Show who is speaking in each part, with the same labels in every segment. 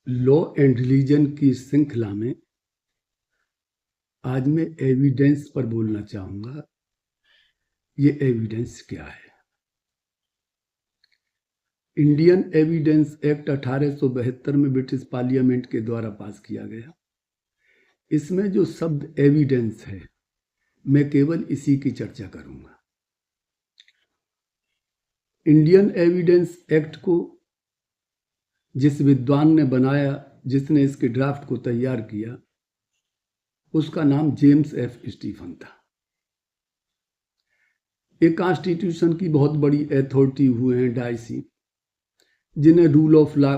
Speaker 1: Law and religion की श्रृंखला में आज मैं एविडेंस पर बोलना चाहूंगा। ये एविडेंस क्या है? इंडियन एविडेंस एक्ट 1872 में ब्रिटिश पार्लियामेंट के द्वारा पास किया गया। इसमें जो शब्द एविडेंस है, मैं केवल इसी की चर्चा करूंगा। इंडियन एविडेंस एक्ट को जिस विद्वान ने बनाया, जिसने इसके ड्राफ्ट को तैयार किया, उसका नाम जेम्स एफ स्टीफन था। एक कॉन्स्टिट्यूशन की बहुत बड़ी अथॉरिटी हुए हैं डायसी, जिन्हें रूल ऑफ लॉ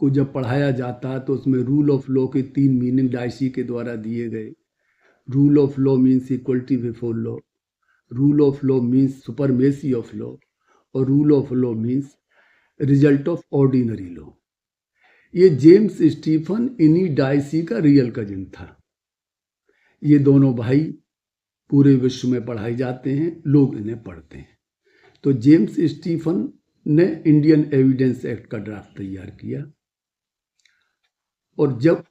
Speaker 1: को जब पढ़ाया जाता है तो उसमें रूल ऑफ लॉ के 3 मीनिंग डायसी के द्वारा दिए गए। Rule of law means equality before law, rule of law means supremacy of law, और rule of law means result of ordinary law. ये जेम्स स्टीफन इन्हीं डायसी का रियल कजिन था। ये दोनों भाई पूरे विश्व में पढ़ाए जाते हैं, लोग इन्हें पढ़ते हैं। तो जेम्स स्टीफन ने इंडियन एविडेंस एक्ट का ड्राफ्ट तैयार किया, और जब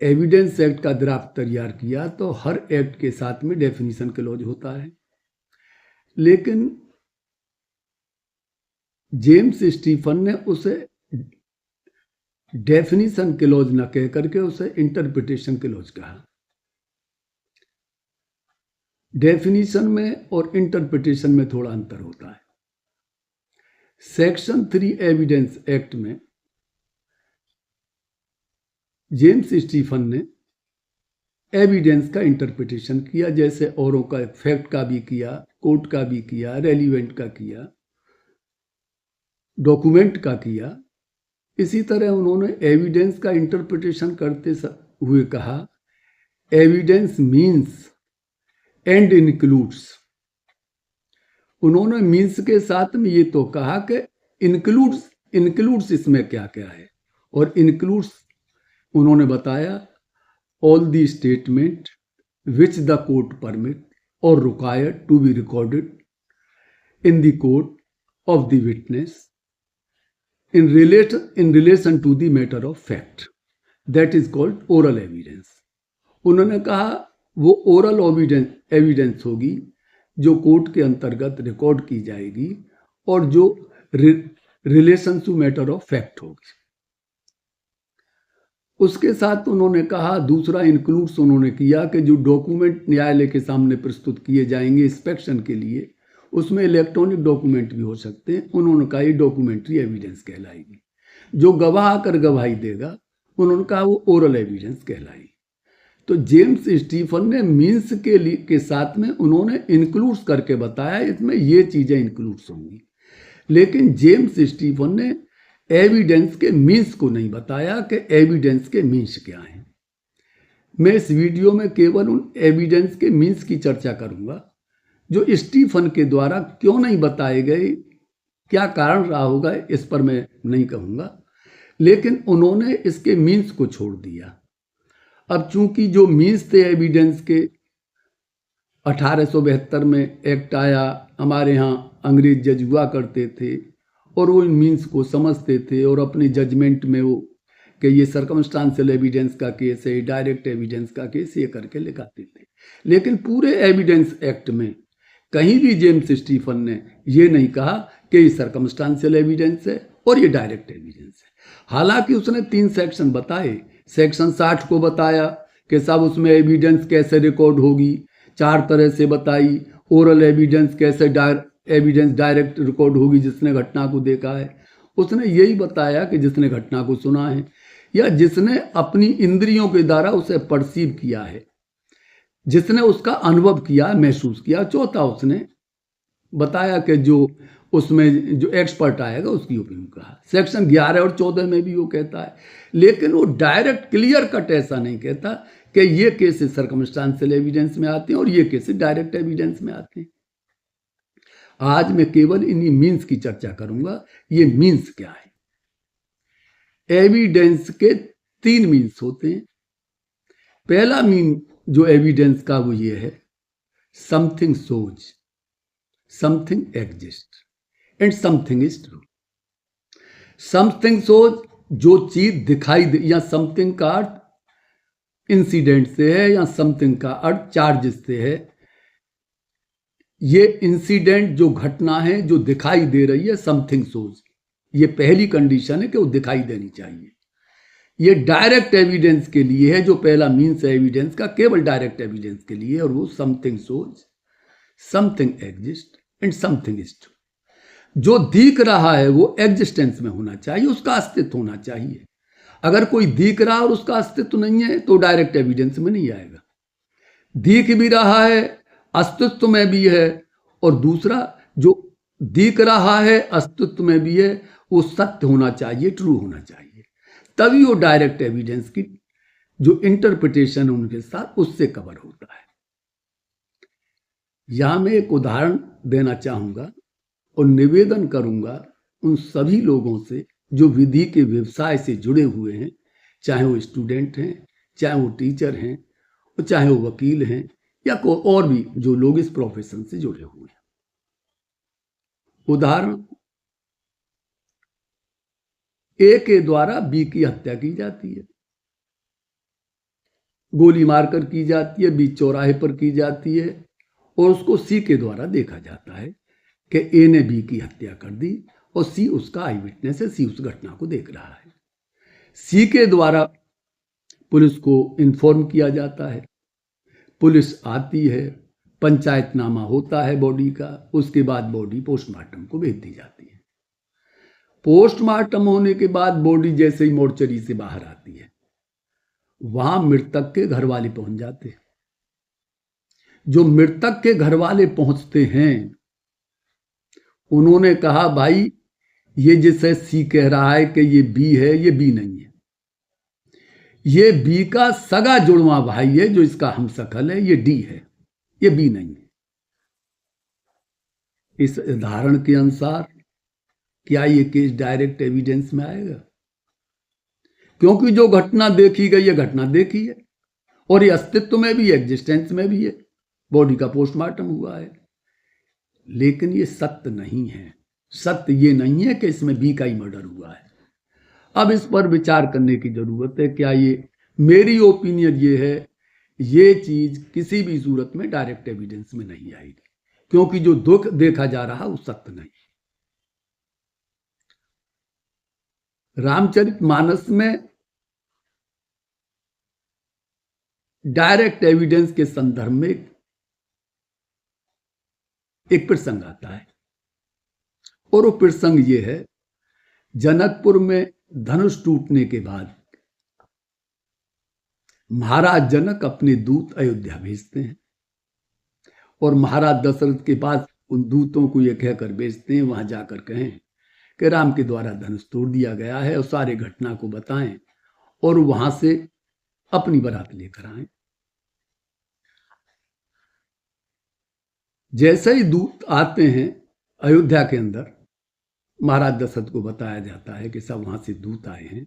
Speaker 1: एविडेंस एक्ट का ड्राफ्ट तैयार किया तो हर एक्ट के साथ में डेफिनेशन क्लॉज होता है। लेकिन जेम्स स्टीफन ने उसे डेफिनेशन क्लॉज न कह करके उसे इंटरप्रिटेशन क्लॉज कहा। डेफिनेशन में और इंटरप्रिटेशन में थोड़ा अंतर होता है। सेक्शन 3 एविडेंस एक्ट में जेम्स स्टीफन ने एविडेंस का इंटरप्रिटेशन किया, जैसे औरों का फैक्ट का भी किया, कोर्ट का भी किया, रेलिवेंट का किया, डॉक्यूमेंट का किया। इसी तरह उन्होंने एविडेंस का इंटरप्रिटेशन करते हुए कहा, एविडेंस मीन्स एंड इंक्लूड्स। उन्होंने मीन्स के साथ में ये तो कहा कि इंक्लूड्स इसमें क्या क्या है, और इंक्लूड्स उन्होंने बताया all the statement which the court permit और required to be recorded in the court of the witness in relation to the matter of fact, that is called oral evidence। उन्होंने कहा वो ओरल एविडेंस होगी जो court के अंतर्गत record की जाएगी, और जो relation to matter of fact होगी। उसके साथ उन्होंने कहा, दूसरा इंक्लूड्स उन्होंने किया कि जो डॉक्यूमेंट न्यायालय के सामने प्रस्तुत किए जाएंगे इंस्पेक्शन के लिए, उसमें इलेक्ट्रॉनिक डॉक्यूमेंट भी हो सकते हैं। उन्होंने कहा ये डॉक्यूमेंट्री एविडेंस कहलाएगी। जो गवाह आकर गवाही देगा, उन्होंने कहा वो ओरल एविडेंस कहलाएगी। तो जेम्स स्टीफन ने मीन्स के साथ में उन्होंने इंक्लूड्स करके बताया इसमें ये चीजें इंक्लूड्स होंगी। लेकिन जेम्स स्टीफन ने एविडेंस के मीन्स को नहीं बताया कि एविडेंस के मीन्स क्या हैं। मैं इस वीडियो में केवल उन एविडेंस के मीन्स की चर्चा करूंगा जो स्टीफन के द्वारा क्यों नहीं बताए गए, क्या कारण रहा होगा, इस पर मैं नहीं कहूंगा। लेकिन उन्होंने इसके मीन्स को छोड़ दिया। अब चूंकि जो मीन्स थे एविडेंस के, 1872 में एक्ट आया, हमारे यहाँ अंग्रेज जज हुआ करते थे और वो इन मीन्स को समझते थे और अपनी जजमेंट में वो कि ये सर्कमस्टांशियल एविडेंस का केस है, डायरेक्ट एविडेंस का केस, ये करके लिखाते थे। लेकिन पूरे एविडेंस एक्ट में कहीं भी जेम्स स्टीफन ने ये नहीं कहा कि ये सर्कमस्टांशियल एविडेंस है और ये डायरेक्ट एविडेंस है। हालांकि उसने 3 सेक्शन बताए। सेक्शन 60 को बताया कि साहब उसमें एविडेंस कैसे रिकॉर्ड होगी, 4 तरह से बताई। ओरल एविडेंस कैसे एविडेंस डायरेक्ट रिकॉर्ड होगी जिसने घटना को देखा है। उसने यही बताया कि जिसने घटना को सुना है या जिसने अपनी इंद्रियों के द्वारा उसे परसीव किया है, जिसने उसका अनुभव किया, महसूस किया। चौथा उसने बताया कि जो उसमें जो एक्सपर्ट आएगा उसकी ओपिनियन कहा। सेक्शन 11 और 14 में भी वो कहता है, लेकिन वो डायरेक्ट क्लियर कट ऐसा नहीं कहता कि ये केसेस सर्कमस्टांशियल एविडेंस में आते हैं और ये केसेस डायरेक्ट एविडेंस में आते हैं। आज मैं केवल इन्हीं मीन्स की चर्चा करूंगा। ये मीन्स क्या है? एविडेंस के 3 मीन्स होते हैं। पहला मीन जो एविडेंस का वो ये है, something shows, something exist and something is true. Something shows जो चीज दिखाई दे, या समथिंग का अर्थ इंसिडेंट से है, या समथिंग का अर्थ चार्जेस से है। ये इंसिडेंट जो घटना है जो दिखाई दे रही है, समथिंग सोज, ये पहली कंडीशन है कि वो दिखाई देनी चाहिए। ये डायरेक्ट एविडेंस के लिए है, जो पहला मीन्स है एविडेंस का, केवल डायरेक्ट एविडेंस के लिए, और वो something shows, something exist and something is true. जो दिख रहा है वो एग्जिस्टेंस में होना चाहिए, उसका अस्तित्व होना चाहिए। अगर कोई दिख रहा और उसका अस्तित्व नहीं है तो डायरेक्ट एविडेंस में नहीं आएगा। दिख भी रहा है, अस्तित्व में भी है, और दूसरा जो दिख रहा है अस्तित्व में भी है, वो सत्य होना चाहिए, ट्रू होना चाहिए, तभी वो डायरेक्ट एविडेंस की जो इंटरप्रिटेशन है उनके साथ, उससे कवर होता है। यहां मैं एक उदाहरण देना चाहूंगा और निवेदन करूंगा उन सभी लोगों से जो विधि के व्यवसाय से जुड़े हुए हैं, चाहे वो स्टूडेंट हैं, चाहे वो टीचर हैं, और चाहे वो वकील हैं, या और भी जो लोग इस प्रोफेशन से जुड़े हुए हैं। उदाहरण, ए के द्वारा बी की हत्या की जाती है, गोली मारकर की जाती है, बीच चौराहे पर की जाती है, और उसको सी के द्वारा देखा जाता है कि ए ने बी की हत्या कर दी, और सी उसका आई विटनेस है, सी उस घटना को देख रहा है। सी के द्वारा पुलिस को इन्फॉर्म किया जाता है, पुलिस आती है, पंचायतनामा होता है बॉडी का, उसके बाद बॉडी पोस्टमार्टम को भेज दी जाती है। पोस्टमार्टम होने के बाद बॉडी जैसे ही मोर्चरी से बाहर आती है, वहां मृतक के घर वाले पहुंच जाते हैं। जो मृतक के घर वाले पहुंचते हैं, उन्होंने कहा भाई ये जैसे सी कह रहा है कि ये बी है, ये बी नहीं है, ये बी का सगा जुड़वा भाई है जो इसका हमशक्ल है, ये डी है, ये बी नहीं है। इस उदाहरण के अनुसार क्या ये केस डायरेक्ट एविडेंस में आएगा? क्योंकि जो घटना देखी गई है, घटना देखी है, और ये अस्तित्व में भी, एग्जिस्टेंस में भी है, बॉडी का पोस्टमार्टम हुआ है। लेकिन ये सत्य नहीं है। सत्य ये नहीं है कि इसमें बी का ही मर्डर हुआ है। अब इस पर विचार करने की जरूरत है। क्या ये, मेरी ओपिनियन ये है, ये चीज किसी भी सूरत में डायरेक्ट एविडेंस में नहीं आएगी, क्योंकि जो दुख देखा जा रहा वो सत्य नहीं। रामचरितमानस में डायरेक्ट एविडेंस के संदर्भ में एक प्रसंग आता है, और वो प्रसंग ये है, जनकपुर में धनुष टूटने के बाद महाराज जनक अपने दूत अयोध्या भेजते हैं, और महाराज दशरथ के पास उन दूतों को ये कहकर भेजते हैं, वहां जाकर कहें कि राम के द्वारा धनुष तोड़ दिया गया है, और सारे घटना को बताएं, और वहां से अपनी बारात लेकर आए। जैसे ही दूत आते हैं अयोध्या के अंदर, महाराज दशरथ को बताया जाता है कि सब वहां से दूत आए हैं,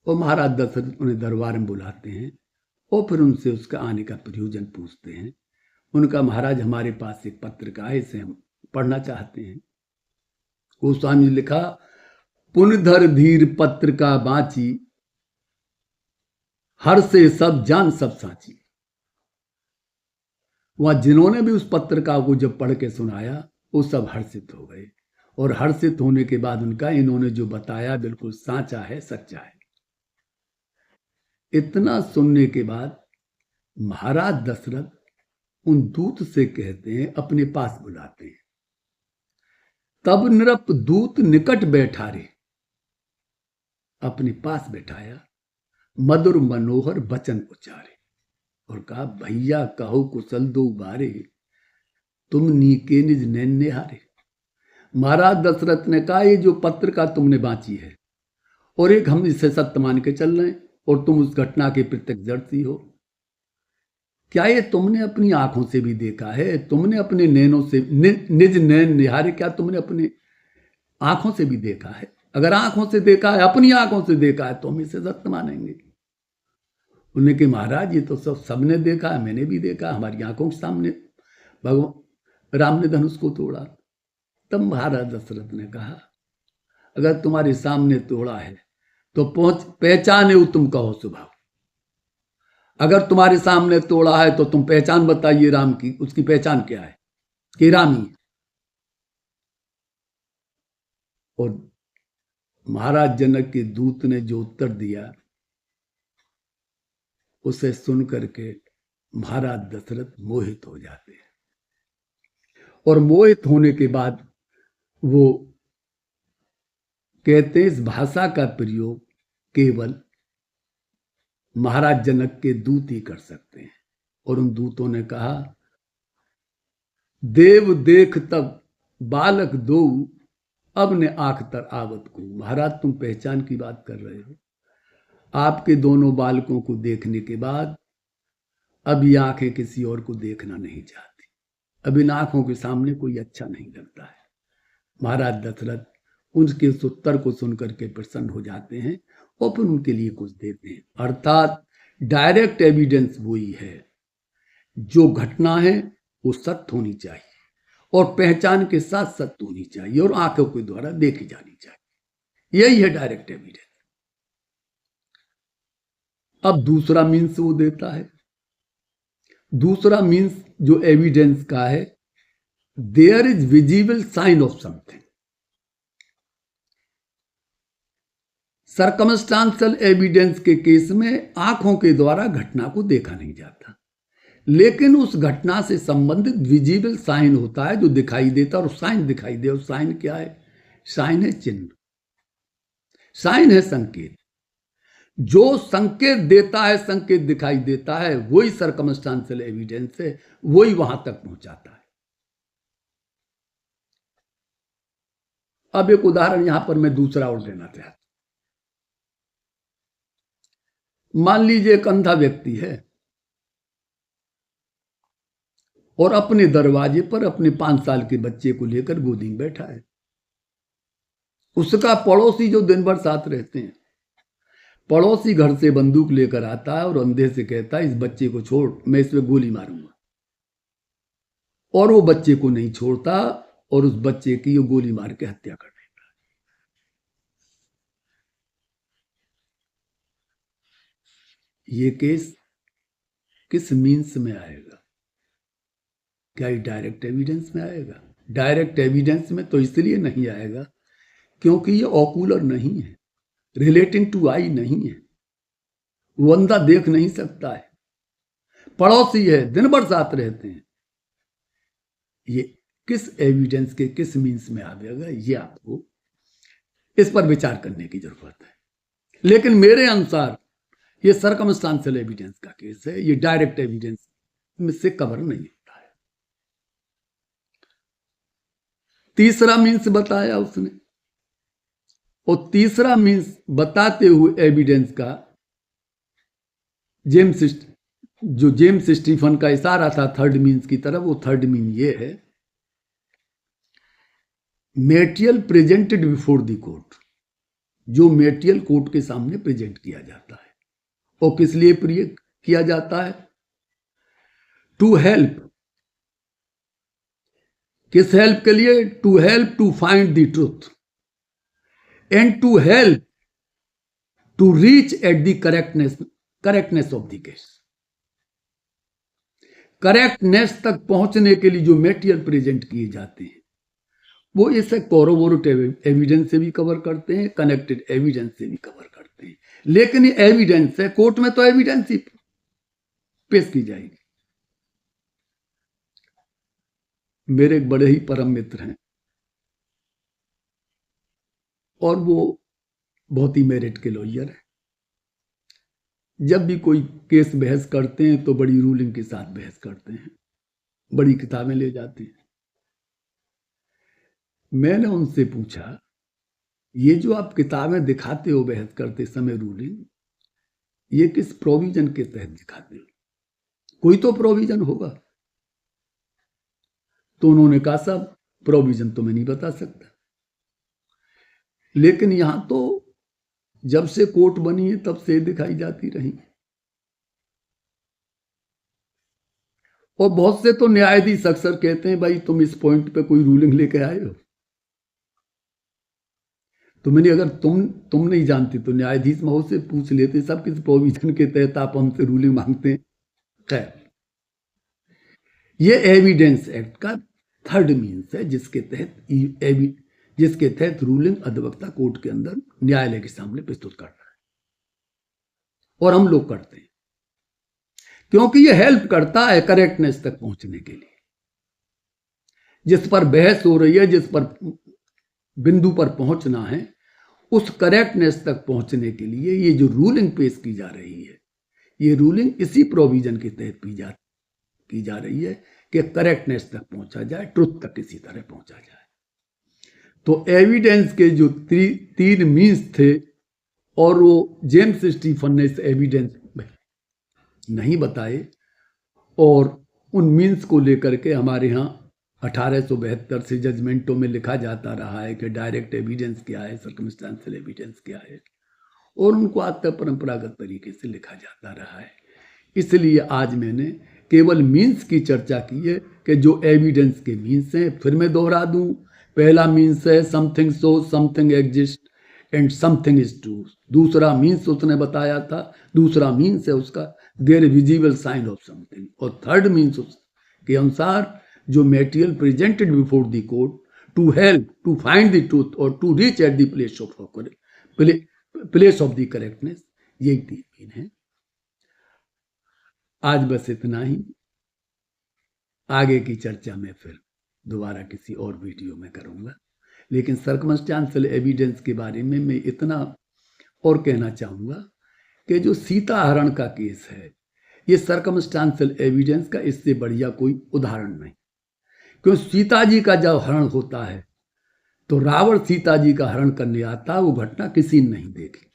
Speaker 1: और महाराज दशरथ उन्हें दरबार में बुलाते हैं, और फिर उनसे उसका आने का प्रयोजन पूछते हैं। उनका, महाराज हमारे पास एक पत्र का है, इसे हम पढ़ना चाहते हैं। गोस्वामी ने लिखा, पुनधर धीर पत्र का बाची, हर से सब जान सब साची। वहां जिन्होंने भी उस पत्रिका को जब पढ़ के सुनाया, वो सब हर्षित हो गए, और हर्षित होने के बाद उनका, इन्होंने जो बताया बिल्कुल साचा है, सच्चा है। इतना सुनने के बाद महाराज दशरथ उन दूत से कहते हैं, अपने पास बुलाते हैं। तब नृप दूत निकट बैठा रे, अपने पास बैठाया, मधुर मनोहर वचन उचारे, और कहा, भैया कहो कुशल दो बारे, तुम नीके निज नैन निहारे। महाराज दशरथ ने कहा, ये जो पत्रिका तुमने बांची है, और एक हम इसे सत्य मान के चल रहे हैं, और तुम उस घटना के प्रत्यक्षदर्शी हो, क्या ये तुमने अपनी आंखों से भी देखा है? तुमने अपने नैनों से, निज नैन निहारे, क्या तुमने अपने आंखों से भी देखा है? अगर आंखों से देखा है, अपनी आंखों से देखा है, तो हम इसे सत्य मानेंगे। उन्होंने कहा, महाराज ये तो सबने देखा है, मैंने भी देखा, हमारी आंखों के सामने भगवान राम ने धनुष को तोड़ा। तब महाराज दशरथ ने कहा, अगर तुम्हारे सामने तोड़ा है तो पहचाने हो तुम कहो स्वभाव। अगर तुम्हारे सामने तोड़ा है तो तुम पहचान बताइए राम की, उसकी पहचान क्या है कि राम ही। और महाराज जनक के दूत ने जो उत्तर दिया उसे सुन करके महाराज दशरथ मोहित हो जाते हैं। और मोहित होने के बाद वो कहते हैं इस भाषा का प्रयोग केवल महाराज जनक के दूत ही कर सकते हैं। और उन दूतों ने कहा, देव देख तब बालक दो अब ने आंख तर आवत को। महाराज तुम पहचान की बात कर रहे हो, आपके दोनों बालकों को देखने के बाद अब ये आंखें किसी और को देखना नहीं चाहती, अब इन आंखों के सामने कोई अच्छा नहीं लगता है। महाराज दशरथ उनके उस उत्तर को सुनकर के प्रसन्न हो जाते हैं और फिर उनके लिए कुछ देते हैं। अर्थात डायरेक्ट एविडेंस वही है, जो घटना है वो सत्य होनी चाहिए और पहचान के साथ सत्य होनी चाहिए और आंखों के द्वारा देखी जानी चाहिए। यही है डायरेक्ट एविडेंस। अब दूसरा मीन्स वो देता है। दूसरा मीन्स जो एविडेंस का है, there is visible sign of something. Circumstantial evidence के केस में आंखों के द्वारा घटना को देखा नहीं जाता, लेकिन उस घटना से संबंधित विजिबल साइन होता है जो दिखाई देता, और साइन दिखाई दे। और साइन क्या है? साइन है चिन्ह, साइन है संकेत। जो संकेत देता है, संकेत दिखाई देता है, वही सर्कमस्टांशियल एविडेंस है, वही वहां तक पहुंचाता है। अब एक उदाहरण यहां पर मैं दूसरा और देना चाहता हूं। मान लीजिए एक अंधा व्यक्ति है और अपने दरवाजे पर अपने 5 साल के बच्चे को लेकर गोदी में बैठा है। उसका पड़ोसी जो दिन भर साथ रहते हैं, पड़ोसी घर से बंदूक लेकर आता है और अंधे से कहता है इस बच्चे को छोड़, मैं इस पे गोली मारूंगा। और वो बच्चे को नहीं छोड़ता और उस बच्चे की वो गोली मार के हत्या कर देता है। ये केस किस मीन्स में आएगा? क्या ये डायरेक्ट एविडेंस में आएगा? डायरेक्ट एविडेंस में तो इसलिए नहीं आएगा क्योंकि ये ऑकुलर नहीं है, रिलेटिंग टू आई नहीं है, वो अंधा देख नहीं सकता है, पड़ोसी है, दिन भर साथ रहते हैं। ये किस एविडेंस के किस मीन्स में आएगा, ये आपको इस पर विचार करने की जरूरत है। लेकिन मेरे अनुसार ये सर्कमस्टांशियल एविडेंस का केस है, ये डायरेक्ट एविडेंस में से कवर नहीं होता है। तीसरा मीन्स बताया उसने, और तीसरा मीन्स बताते हुए एविडेंस का जेम्स स्टीफन का इशारा था थर्ड मीन्स की तरफ, वो थर्ड मीन ये है, material presented before the court. जो मेटेरियल कोर्ट के सामने प्रेजेंट किया जाता है, और किस लिए किया जाता है? To help. किस हेल्प के लिए? To help to find the truth and to help to reach at the correctness of the case. Correctness तक पहुंचने के लिए जो मेटेरियल प्रेजेंट किए जाते हैं वो इसे कोरोबोरेटिव एविडेंस से भी कवर करते हैं, कनेक्टेड एविडेंस से भी कवर करते हैं। लेकिन ये एविडेंस है, कोर्ट में तो एविडेंस ही पेश की जाएगी। मेरे एक बड़े ही परम मित्र हैं और वो बहुत ही मेरिट के लॉयर हैं। जब भी कोई केस बहस करते हैं तो बड़ी रूलिंग के साथ बहस करते हैं, बड़ी किताबें ले जाते हैं। मैंने उनसे पूछा, ये जो आप किताबें दिखाते हो बहस करते समय रूलिंग, ये किस प्रोविजन के तहत दिखाते हो? कोई तो प्रोविजन होगा। तो उन्होंने कहा साहब प्रोविजन तो मैं नहीं बता सकता, लेकिन यहां तो जब से कोर्ट बनी है तब से दिखाई जाती रही, और बहुत से तो न्यायाधीश अक्सर कहते हैं भाई तुम इस पॉइंट पे कोई रूलिंग लेके आए हो, तो मैंने अगर तुम नहीं जानते तो न्यायाधीश महोदय से पूछ लेते, सब किस प्रोविजन के तहत आप हमसे रूलिंग मांगते हैं। खैर, ये एविडेंस एक्ट का थर्ड मीन्स है जिसके तहत रूलिंग अधिवक्ता कोर्ट के अंदर न्यायालय के सामने प्रस्तुत कर रहा है, और हम लोग करते हैं क्योंकि ये हेल्प करता है करेक्टनेस तक पहुंचने के लिए। जिस पर बहस हो रही है, जिस पर बिंदु पर पहुंचना है, उस करेक्टनेस तक पहुंचने के लिए ये जो रूलिंग पेश की जा रही है, ये रूलिंग इसी प्रोविजन के तहत की जा रही है कि करेक्टनेस तक पहुंचा जाए, ट्रुथ तक किसी तरह पहुंचा जाए। तो एविडेंस के जो तीन मीन्स थे, और वो जेम्स स्टीफन ने इस एविडेंस नहीं बताए, और उन मीन्स को लेकर के हमारे यहाँ 1872 से जजमेंटों में लिखा जाता रहा है कि डायरेक्ट एविडेंस क्या है, सर्कमस्टेंशियल एविडेंस क्या है, और उनको आज तक परंपरागत तरीके से लिखा जाता रहा है। इसलिए आज मैंने केवल मीन्स की चर्चा की है कि जो एविडेंस के मीन्स हैं, फिर मैं दोहरा दूं, पहला मीन्स है something so, something exist and something is true. दूसरा मीन्स उसने बताया था, दूसरा मीन्स है उसका their visible sign of something, और थर्ड मीन्स के अनुसार जो material presented before the court to help to find the truth और to reach at the place of the correctness, यही तीन मीन है। आज बस इतना ही, आगे की चर्चा मैं फिर दोबारा किसी और वीडियो में करूंगा। लेकिन सर्कमस्टेंशियल एविडेंस के बारे में मैं इतना और कहना चाहूंगा कि जो सीता हरण का केस है, ये सर्कमस्टेंशियल एविडेंस का इससे बढ़िया कोई उदाहरण नहीं। क्यों सीता जी का जब हरण होता है तो रावण सीता जी का हरण करने आता, वो घटना किसी ने नहीं देखी।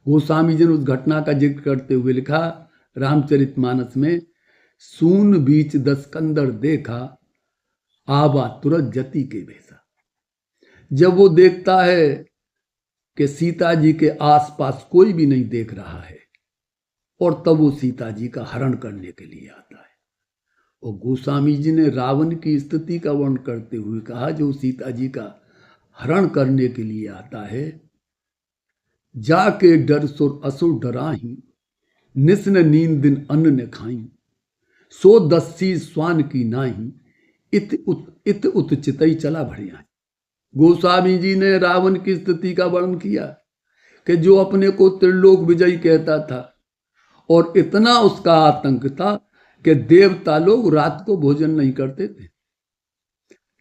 Speaker 1: गोस्वामी जी ने उस घटना का जिक्र करते हुए लिखा रामचरितमानस में, सून बीच 10 कंदर देखा, आवा तुरंत जति के भेसा। जब वो देखता है कि सीता जी के आसपास कोई भी नहीं देख रहा है, और तब वो सीता जी का हरण करने के लिए आता है। और गोस्वामी जी ने रावण की स्थिति का वर्णन करते हुए कहा, जो सीता जी का हरण करने के लिए आता है, जाके डर सुर असुर डराही, निस्न नींद दिन अन्न न खाई, सो दस्सी स्वान की नाही, इत उत चितई चला भड़िया। गोस्वामी जी ने रावण की स्थिति का वर्णन किया कि जो अपने को त्रिलोक विजयी कहता था, और इतना उसका आतंक था कि देवता लोग रात को भोजन नहीं करते थे,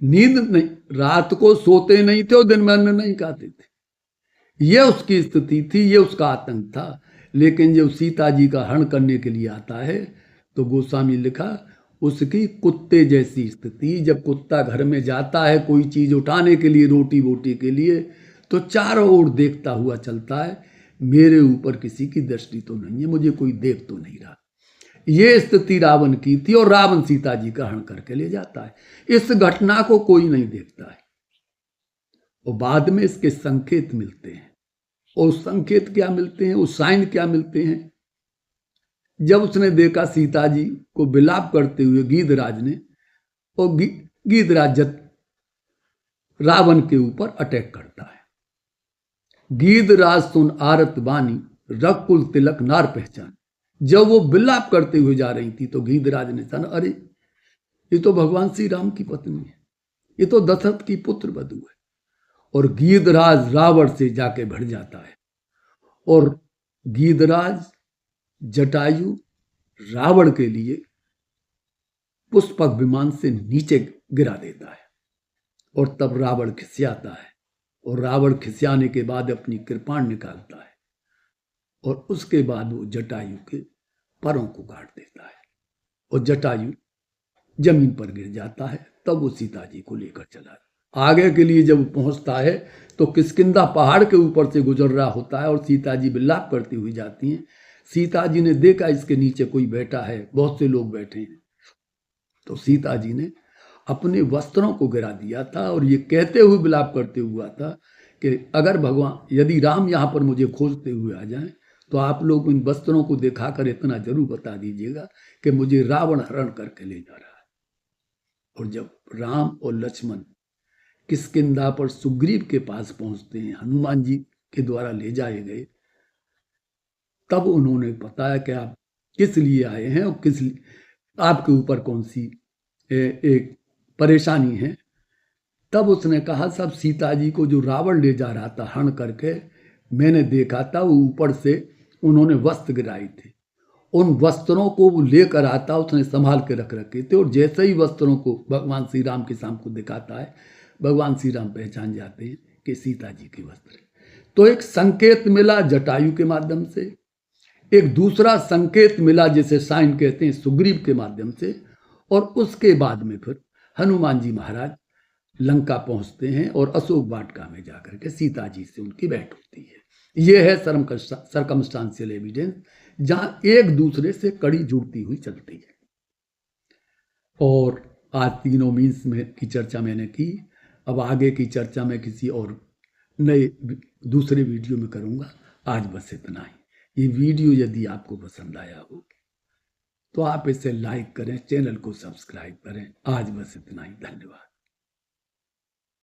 Speaker 1: नींद नहीं, रात को सोते नहीं थे और दिन में अन्न नहीं खाते थे। ये उसकी स्थिति थी, ये उसका आतंक था। लेकिन जब सीता जी का हरण करने के लिए आता है तो गोस्वामी लिखा, उसकी कुत्ते जैसी स्थिति। जब कुत्ता घर में जाता है कोई चीज उठाने के लिए, रोटी वोटी के लिए, तो चारों ओर देखता हुआ चलता है, मेरे ऊपर किसी की दृष्टि तो नहीं है, मुझे कोई देख तो नहीं रहा। ये स्थिति रावण की थी, और रावण सीता जी का हरण करके ले जाता है। इस घटना को कोई नहीं देखता है, और बाद में इसके संकेत मिलते हैं। और संकेत क्या मिलते हैं, वो साइन क्या मिलते हैं? जब उसने देखा सीता जी को विलाप करते हुए गीधराज ने, और गीधराज रावण के ऊपर अटैक करता है। गीधराज सुन आरत बानी, रकुल तिलक नार पहचान। जब वो विलाप करते हुए जा रही थी तो गीधराज ने जाना, अरे ये तो भगवान श्री राम की पत्नी है, ये तो दशरथ की पुत्र वधू है। और गीधराज रावण से जाके भिड़ जाता है, और गीधराज जटायु रावण के लिए पुष्पक विमान से नीचे गिरा देता है। और तब रावण खिसियाता है, और रावण खिसियाने के बाद अपनी कृपाण निकालता है, और उसके बाद वो जटायु के पैरों को काट देता है, और जटायु जमीन पर गिर जाता है। तब वो सीता जी को लेकर चला। आगे के लिए जब पहुंचता है तो किष्किंधा पहाड़ के ऊपर से गुजर रहा होता है, और सीता जी विलाप करती हुई जाती हैं। सीता जी ने देखा इसके नीचे कोई बैठा है, बहुत से लोग बैठे हैं, तो सीता जी ने अपने वस्त्रों को गिरा दिया था, और ये कहते हुए विलाप करते हुआ था कि अगर भगवान, यदि राम यहाँ पर मुझे खोजते हुए आ जाएं, तो आप लोग इन वस्त्रों को दिखाकर इतना जरूर बता दीजिएगा कि मुझे रावण हरण करके ले जा रहा है। और जब राम और लक्ष्मण किष्किंधा पर सुग्रीव के पास पहुंचते हैं, हनुमान जी के द्वारा ले जाए गए, तब उन्होंने बताया कि आप किस लिए आए हैं और किस आपके ऊपर कौन सी एक परेशानी है। तब उसने कहा, सब सीता जी को जो रावण ले जा रहा था हरण करके, मैंने देखा था, वो ऊपर से उन्होंने वस्त्र गिराए थे, उन वस्त्रों को वो लेकर आता, उसने संभाल के रख रखे थे, और जैसे ही वस्त्रों को भगवान श्री राम के सामने को दिखाता है, भगवान श्री राम पहचान जाते हैं कि सीता जी के वस्त्र। तो एक संकेत मिला जटायु के माध्यम से, एक दूसरा संकेत मिला जिसे साइन कहते हैं सुग्रीव के माध्यम से, और उसके बाद में फिर हनुमान जी महाराज लंका पहुंचते हैं और अशोक वाटिका में जाकर के सीता जी से उनकी भेंट होती है। यह है सर्कमस्टांशियल एविडेंस, जहां एक दूसरे से कड़ी जुड़ती हुई चलती है। और आज तीनों मीन्स में की चर्चा मैंने की। अब आगे की चर्चा मैं किसी और नए दूसरे वीडियो में करूंगा। आज बस इतना ही। ये वीडियो यदि आपको पसंद आया हो तो आप इसे लाइक करें, चैनल को सब्सक्राइब करें। आज बस इतना ही। धन्यवाद।